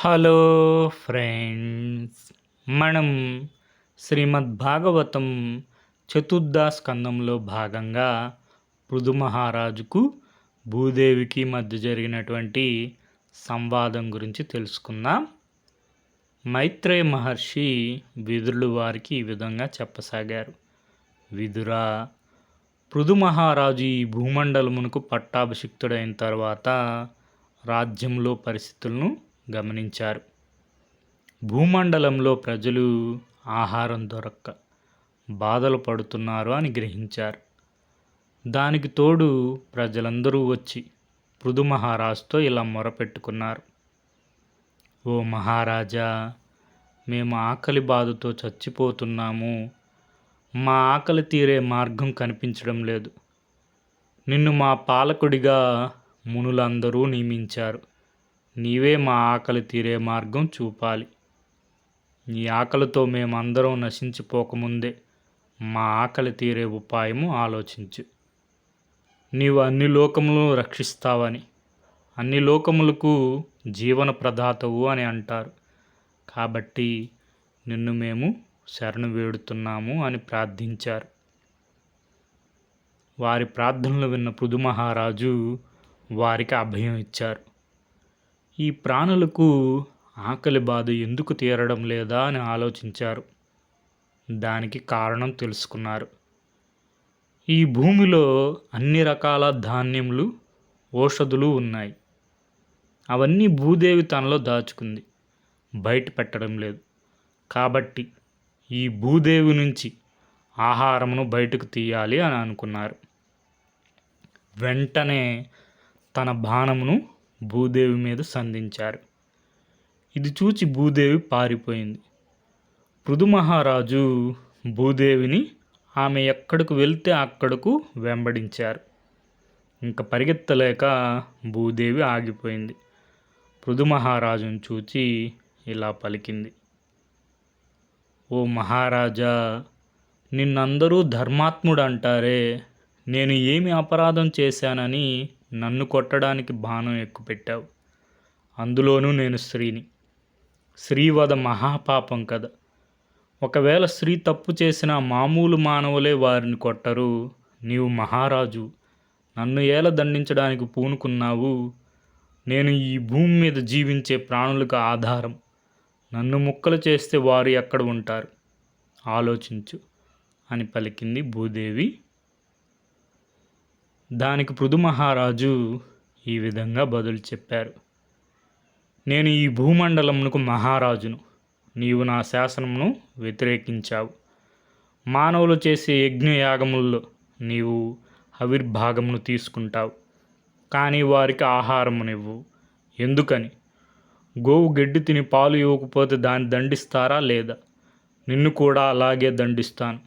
Hello friends, మనం శ్రీమద్ భాగవతం చతుర్థ స్కందంలో భాగంగా పృథు మహారాజుకు భూదేవికి మధ్య జరిగినటువంటి సంవాదం గురించి తెలుసుకుందాం. మైత్రేయ మహర్షి విదురుడు వారికి ఈ విధంగా చెప్పసాగారు. విదురా, పృథు మహారాజు ఈ భూమండలమునకు పట్టాభిషిక్తుడైన తర్వాత రాజ్యంలో పరిస్థితులను గమనించారు. భూమండలంలో ప్రజలు ఆహారం దొరక్క బాధలు పడుతున్నారు అని గ్రహించారు. దానికి తోడు ప్రజలందరూ వచ్చి పృథు మహారాజుతో ఇలా మొరపెట్టుకున్నారు. ఓ మహారాజా, మేము ఆకలి బాధతో చచ్చిపోతున్నాము. మా ఆకలి తీరే మార్గం కనిపించడం లేదు. నిన్ను మా పాలకుడిగా మునులందరూ నియమించారు. నీవే మా ఆకలి తీరే మార్గం చూపాలి. నీ ఆకలితో మేమందరం నశించిపోకముందే మా ఆకలి తీరే ఉపాయము ఆలోచించు. నీవు అన్ని లోకములను రక్షిస్తావని, అన్ని లోకములకు జీవన ప్రదాతవు అని అంటారు. కాబట్టి నిన్ను మేము శరణు వేడుతున్నాము అని ప్రార్థించారు. వారి ప్రార్థనలు విన్న పృథు మహారాజు వారికి అభయం ఇచ్చారు. ఈ ప్రాణులకు ఆకలి బాధ ఎందుకు తీరడం లేదా అని ఆలోచించారు. దానికి కారణం తెలుసుకున్నారు. ఈ భూమిలో అన్ని రకాల ధాన్యములు, ఔషధులు ఉన్నాయి. అవన్నీ భూదేవి తనలో దాచుకుంది, బయట పెట్టడం లేదు. కాబట్టి ఈ భూదేవి నుంచి ఆహారమును బయటకు తీయాలి అని అనుకున్నారు. వెంటనే తన బాణమును భూదేవి మీద సంధించారు. ఇది చూచి భూదేవి పారిపోయింది. పృథు మహారాజు భూదేవిని ఆమె ఎక్కడికి వెళ్తే అక్కడకు వెంబడించారు. ఇంకా పరిగెత్తలేక భూదేవి ఆగిపోయింది. పృథు మహారాజును చూచి ఇలా పలికింది. ఓ మహారాజా, నిన్నందరూ ధర్మాత్ముడు అంటారే. నేను ఏమి అపరాధం చేశానని నన్ను కొట్టడానికి బాణం ఎక్కుపెట్టావు. అందులోనూ నేను స్త్రీని. స్త్రీవధ మహాపాపం కదా. ఒకవేళ స్త్రీ తప్పు చేసిన మామూలు మానవులే వారిని కొట్టరు. నీవు మహారాజు, నన్ను ఏల దండించడానికి పూనుకున్నావు. నేను ఈ భూమి మీద జీవించే ప్రాణులకు ఆధారం. నన్ను ముక్కలు చేస్తే వారు ఎక్కడ ఉంటారు? ఆలోచించు అని పలికింది భూదేవి. దానికి పృథు మహారాజు ఈ విధంగా బదులు చెప్పారు. నేను ఈ భూమండలమునకు మహారాజును. నీవు నా శాసనమును వ్యతిరేకించావు. మానవులు చేసే యజ్ఞయాగముల్లో నీవు ఆవిర్భాగమును తీసుకుంటావు, కానీ వారికి ఆహారమునివ్వు. ఎందుకని? గోవు గడ్డి తిని పాలు ఇవ్వకపోతే దాన్ని దండిస్తారా లేదా? నిన్ను కూడా అలాగే దండిస్తాను.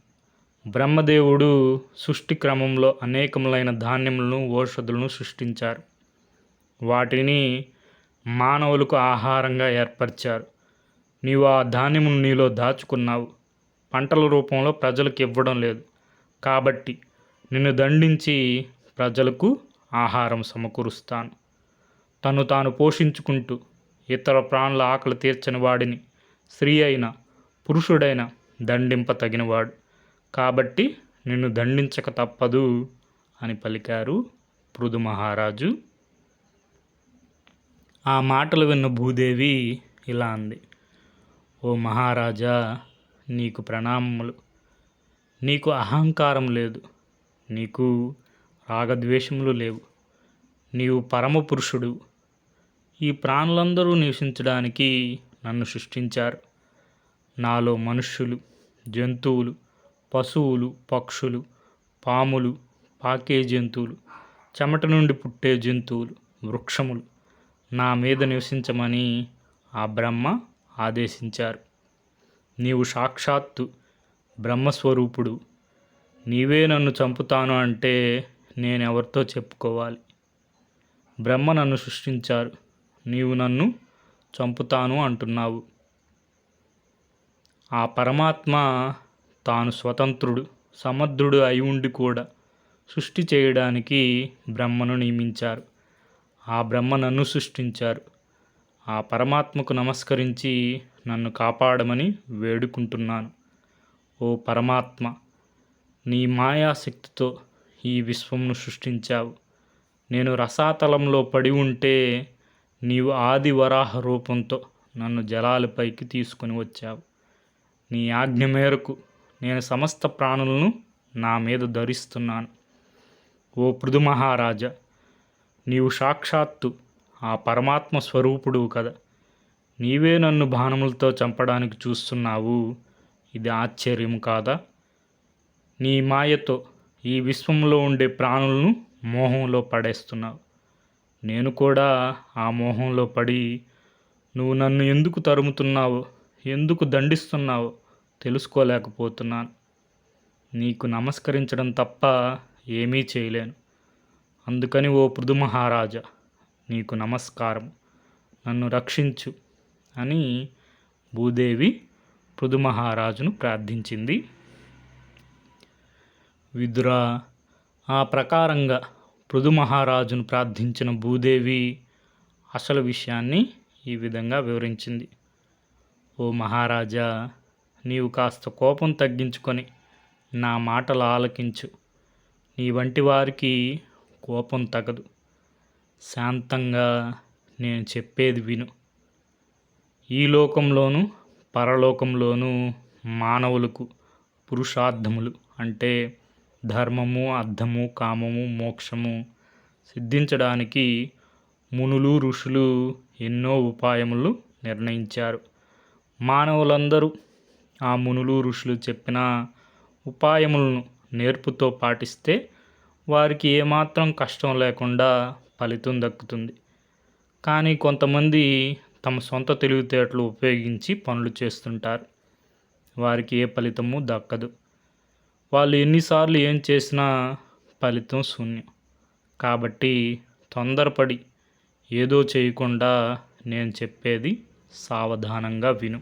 బ్రహ్మదేవుడు సృష్టి క్రమంలో అనేకములైన ధాన్యములను, ఔషధులను సృష్టించారు. వాటిని మానవులకు ఆహారంగా ఏర్పరిచారు. నీవు ఆ ధాన్యమును నీలో దాచుకున్నావు. పంటల రూపంలో ప్రజలకు ఇవ్వడం లేదు. కాబట్టి నిన్ను దండించి ప్రజలకు ఆహారం సమకూరుస్తాను. తను తాను పోషించుకుంటూ ఇతర ప్రాణుల ఆకలి తీర్చని వాడిని స్త్రీ అయినా పురుషుడైనా దండింప తగినవాడు. కాబట్టి నిన్ను దండించక తప్పదు అని పలికారు పృథు మహారాజు. ఆ మాటలు విన్న భూదేవి ఇలా అంది. ఓ మహారాజా, నీకు ప్రణామములు. నీకు అహంకారం లేదు. నీకు రాగద్వేషములు లేవు. నీవు పరమపురుషుడు. ఈ ప్రాణులందరూ నివసించడానికి నన్ను సృష్టించారు. నాలో మనుష్యులు, జంతువులు, పశువులు, పక్షులు, పాములు, పాకే జంతువులు, చెమట నుండి పుట్టే జంతువులు, వృక్షములు నా మీద నివసించమని ఆ బ్రహ్మ ఆదేశించారు. నీవు సాక్షాత్తు బ్రహ్మస్వరూపుడు. నీవే నన్ను చంపుతాను అంటే నేనెవరితో చెప్పుకోవాలి? బ్రహ్మ నన్ను సృష్టించారు. నీవు నన్ను చంపుతాను అంటున్నావు. ఆ పరమాత్మ తాను స్వతంత్రుడు, సమర్థుడు అయి ఉండి కూడా సృష్టి చేయడానికి బ్రహ్మను నియమించారు. ఆ బ్రహ్మ నన్ను సృష్టించారు. ఆ పరమాత్మకు నమస్కరించి నన్ను కాపాడమని వేడుకుంటున్నాను. ఓ పరమాత్మ, నీ మాయాశక్తితో ఈ విశ్వంను సృష్టించావు. నేను రసాతలంలో పడి ఉంటే నీవు ఆది వరాహ రూపంతో నన్ను జలాలపైకి తీసుకొని వచ్చావు. నీ ఆజ్ఞ మేరకు నేను సమస్త ప్రాణులను నా మీద ధరిస్తున్నాను. ఓ పృథు మహారాజా, నీవు సాక్షాత్తు ఆ పరమాత్మ స్వరూపుడు కదా. నీవే నన్ను బాణములతో చంపడానికి చూస్తున్నావు. ఇది ఆశ్చర్యం కాదా? నీ మాయతో ఈ విశ్వంలో ఉండే ప్రాణులను మోహంలో పడేస్తున్నావు. నేను కూడా ఆ మోహంలో పడి నువ్వు నన్ను ఎందుకు తరుముతున్నావో, ఎందుకు దండిస్తున్నావో తెలుసుకోలేకపోతున్నాను. నీకు నమస్కరించడం తప్ప ఏమీ చేయలేను. అందుకని ఓ పృథు మహారాజా, నీకు నమస్కారం, నన్ను రక్షించు అని భూదేవి పృథు మహారాజును ప్రార్థించింది. విదురా ఆ ప్రకారంగా పృథు మహారాజును ప్రార్థించిన భూదేవి అసలు విషయాన్ని ఈ విధంగా వివరించింది. ఓ మహారాజా, నీవు కాస్త కోపం తగ్గించుకొని నా మాటలు ఆలకించు. నీ వంటి వారికి కోపం తగదు. శాంతంగా నేను చెప్పేది విను. ఈ లోకంలోనూ పరలోకంలోనూ మానవులకు పురుషార్థములు అంటే ధర్మము, అర్థము, కామము, మోక్షము సిద్ధించడానికి మునులు, ఋషులు ఎన్నో ఉపాయములు నిర్ణయించారు. మానవులందరూ ఆ మునులు, ఋషులు చెప్పిన ఉపాయములను నేర్పుతో పాటిస్తే వారికి ఏమాత్రం కష్టం లేకుండా ఫలితం దక్కుతుంది. కానీ కొంతమంది తమ సొంత తెలివితేటలు ఉపయోగించి పనులు చేస్తుంటారు. వారికి ఏ ఫలితము దక్కదు. వాళ్ళు ఎన్నిసార్లు ఏం చేసినా ఫలితం శూన్యం. కాబట్టి తొందరపడి ఏదో చేయకుండా నేను చెప్పేది సావధానంగా విను.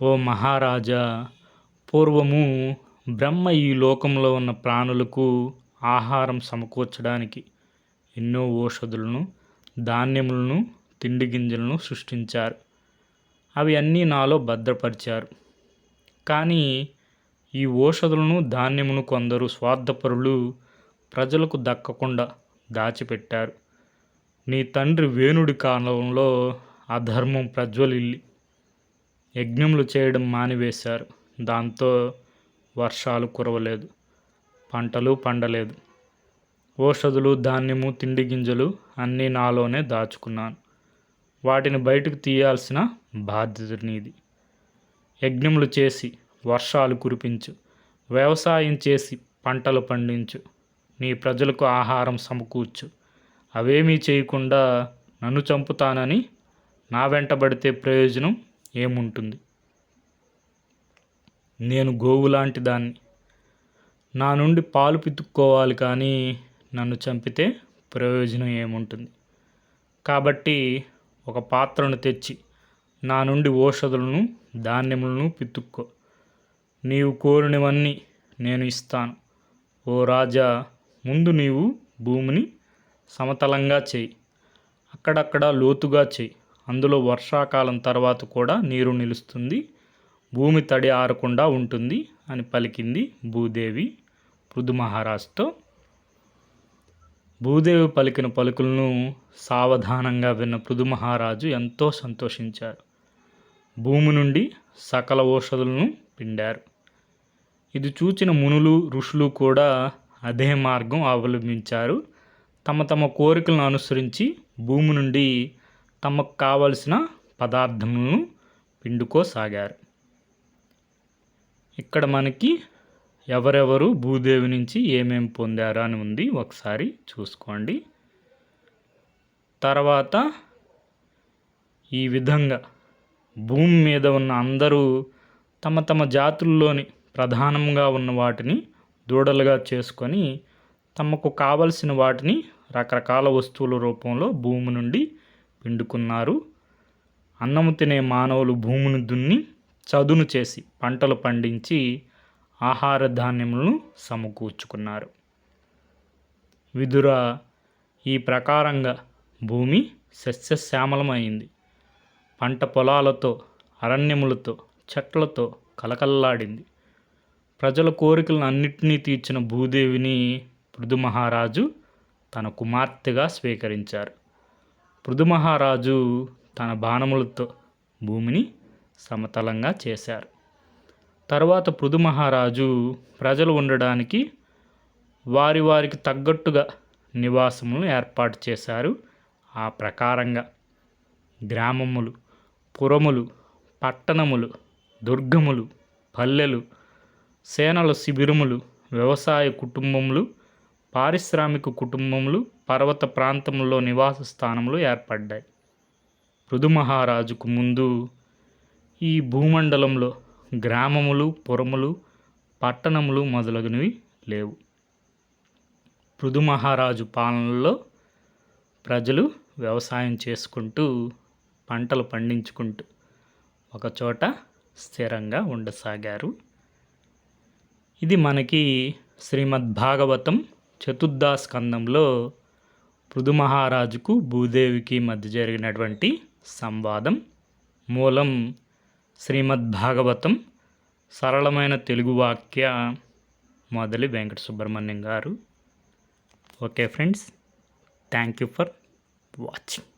ఓ మహారాజా, పూర్వము బ్రహ్మ ఈ లోకంలో ఉన్న ప్రాణులకు ఆహారం సమకూర్చడానికి ఎన్నో ఔషధులను, ధాన్యములను, తిండి గింజలను సృష్టించారు. అవి అన్నీ నాలో భద్రపరిచారు. కానీ ఈ ఔషధులను, ధాన్యమును కొందరు స్వార్థపరులు ప్రజలకు దక్కకుండా దాచిపెట్టారు. నీ తండ్రి వేణుడి కాలంలో అధర్మం ప్రజ్వలిల్లి యజ్ఞములు చేయడం మానివేశారు. దాంతో వర్షాలు కురవలేదు, పంటలు పండలేదు. ఔషధులు, ధాన్యము, తిండి గింజలు అన్నీ నాలోనే దాచుకున్నాను. వాటిని బయటకు తీయాల్సిన బాధ్యత నీది. యజ్ఞములు చేసి వర్షాలు కురిపించు, వ్యవసాయం చేసి పంటలు పండించు, నీ ప్రజలకు ఆహారం సమకూర్చు. అవేమీ చేయకుండా నన్ను చంపుతానని నా వెంటబడితే ప్రయోజనం ఏముంటుంది? నేను గోవులాంటి దాన్ని. నా నుండి పాలు పితుక్కోవాలి, కానీ నన్ను చంపితే ప్రయోజనం ఏముంటుంది? కాబట్టి ఒక పాత్రను తెచ్చి నా నుండి ఔషధులను, ధాన్యములను పితుక్కో. నీవు కోరినవన్నీ నేను ఇస్తాను. ఓ రాజా, ముందు నీవు భూమిని సమతలంగా చేయి, అక్కడక్కడ లోతుగా చేయి. అందులో వర్షాకాలం తర్వాత కూడా నీరు నిలుస్తుంది, భూమి తడి ఆరకుండా ఉంటుంది అని పలికింది భూదేవి పృథు మహారాజుతో. భూదేవి పలికిన పలుకులను సావధానంగా విన్న పృథు మహారాజు ఎంతో సంతోషించారు. భూమి నుండి సకల ఔషధులను పిండారు. ఇది చూచిన మునులు, ఋషులు కూడా అదే మార్గం అవలంబించారు. తమ తమ కోరికలను అనుసరించి భూమి నుండి తమకు కావలసిన పదార్థములను పిండుకోసాగారు. ఇక్కడ మనకి ఎవరెవరు భూదేవి నుంచి ఏమేమి పొందారు అని ఉంది, ఒకసారి చూసుకోండి. తర్వాత ఈ విధంగా భూమి మీద ఉన్న అందరూ తమ తమ జాతుల్లోని ప్రధానంగా ఉన్న వాటిని దూడలుగా చేసుకొని తమకు కావలసిన వాటిని రకరకాల వస్తువుల రూపంలో భూమి నుండి పిండుకున్నారు. అన్నము తినే మానవులు భూమిని దున్ని చదును చేసి పంటలు పండించి ఆహార ధాన్యములను సమకూర్చుకున్నారు. విదుర ఈ ప్రకారంగా భూమి సస్యశ్యామలమైంది. పంట పొలాలతో, అరణ్యములతో, చెట్లతో కలకల్లాడింది. ప్రజల కోరికలను అన్నిటినీ తీర్చిన భూదేవిని పృథు తన కుమార్తెగా స్వీకరించారు. పృథు తన బాణములతో భూమిని సమతలంగా చేశారు. తర్వాత పృథు ప్రజలు ఉండడానికి వారికి తగ్గట్టుగా నివాసములను ఏర్పాటు చేశారు. ఆ ప్రకారంగా గ్రామములు, పురములు, పట్టణములు, దుర్గములు, పల్లెలు, సేనల శిబిరములు, వ్యవసాయ కుటుంబములు, పారిశ్రామిక కుటుంబములు, పర్వత ప్రాంతంలో నివాస స్థానములు ఏర్పడ్డాయి. పృథు ముందు ఈ భూమండలంలో గ్రామములు, పురములు, పట్టణములు మొదలగునవి లేవు. పృథు పాలనలో ప్రజలు వ్యవసాయం చేసుకుంటూ, పంటలు పండించుకుంటూ ఒకచోట స్థిరంగా ఉండసాగారు. ఇది మనకి శ్రీమద్భాగవతం చతుర్థ స్కందంలో పృథు భూదేవికి మధ్య జరిగినటువంటి సంవాదం. మూలం శ్రీమద్భాగవతం, సరళమైన తెలుగు వాక్య మొదలి వెంకట సుబ్రహ్మణ్యం గారు. Okay friends, thank you for watching.